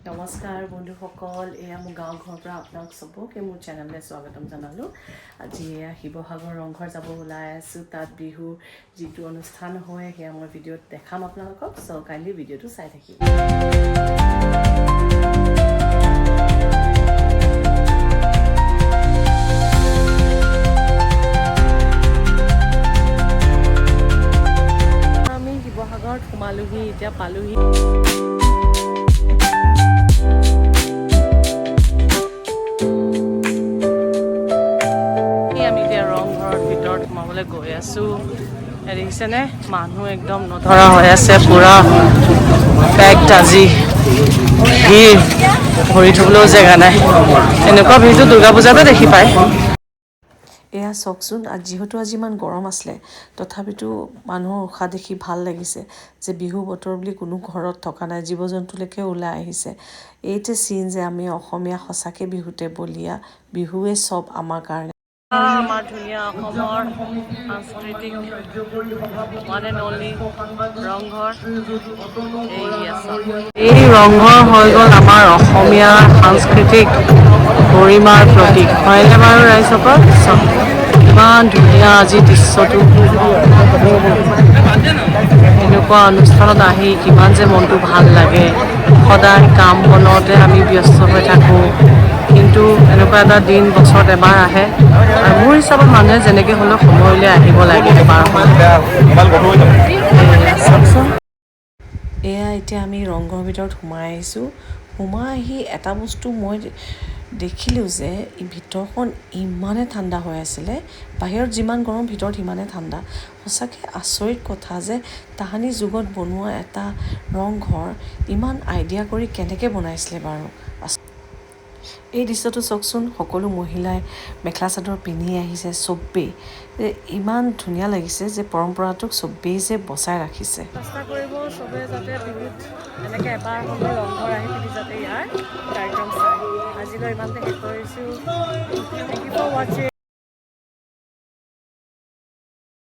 নমস্কাৰ বন্ধুসকল, এয়া মোৰ গাঁও ঘৰৰ পৰা আপোনাক চবকে মোৰ চেনেললৈ স্বাগতম জনালোঁ। আজি এয়া শিৱসাগৰ ৰংঘৰ যাব ওলাই আছোঁ। তাত বিহু যিটো অনুষ্ঠান হয় সেয়া মই ভিডিঅ'ত দেখাম আপোনালোকক। চ' কাইণ্ডলি ভিডিঅ'টো চাই থাকিব। আমি শিৱসাগৰত সোমালোহি, এতিয়া পালোহি। গৈ আছো, দেখিছেনে মানুহ একদম নধৰা হৈ আছে, পুৰা পেকড। আজি ভিৰ, ভৰি থবলৈও জেগা নাই। এনেকুৱা ভিৰটো দুৰ্গা পূজাতে দেখি পায়। এয়া চাওকচোন, যিহেতু আজি ইমান গৰম আছিলে তথাপিতো মানুহৰ উশাহ দেখি ভাল লাগিছে যে বিহু বতৰ বুলি কোনো ঘৰত থকা নাই, জীৱ জন্তুলৈকে ওলাই আহিছে। এইটো চিন যে আমি অসমীয়া সঁচাকৈ বিহুতে বলীয়া, বিহুৱে চব আমাৰ কাৰণে। আমাৰ ধুনীয়া অসমৰ সাংস্কৃতিক ওৱান এণ্ড অনলি ৰংঘৰ। এই ৰংঘৰ হৈ গ'ল আমাৰ অসমীয়া সাংস্কৃতিক গৰিমাৰ প্ৰতীক, হয়নে বাৰু ৰাইজসকল? ইমান ধুনীয়া আজি দৃশ্যটো। এনেকুৱা অনুষ্ঠানত আহি কিমান যে মনটো ভাল লাগে। সদায় কাম বনতে আমি ব্যস্ত হৈ থাকোঁ, কিন্তু এনেকুৱা এটা দিন বছৰত এবাৰ আহে। আৰু মোৰ হিচাপত মানুহে যেনেকৈ হ'লেও সময়লৈ আহিব লাগে এবাৰ। এয়া এতিয়া আমি ৰংঘৰৰ ভিতৰত সোমাই আহিছোঁ। সোমাই আহি এটা বস্তু মই দেখিলোঁ যে ভিতৰখন ইমানেই ঠাণ্ডা হৈ আছিলে। বাহিৰত যিমান গৰম ভিতৰত সিমানেই ঠাণ্ডা। সঁচাকৈ আচৰিত কথা যে তাহানি যুগত বনোৱা এটা ৰংঘৰ ইমান আইডিয়া কৰি কেনেকৈ বনাইছিলে বাৰু। এই দৃশ্যটো চাওকচোন, সকলো মহিলাই মেখেলা চাদৰ পিন্ধি আহিছে। চবেই ইমান ধুনীয়া লাগিছে যে পৰম্পৰাটোক চবেই যে বচাই ৰাখিছে। চেষ্টা কৰিব চবেই যাতে বিহুত এনেকৈ এবাৰ হ'লেও ৰংঘৰ আহি পিনি যাতে ইয়াৰ কাৰ্যক্ৰম চায়। আজিলৈ ইমানতে শেষ কৰিছোঁ। থেংক ইউ ফৰ ৱাচিং।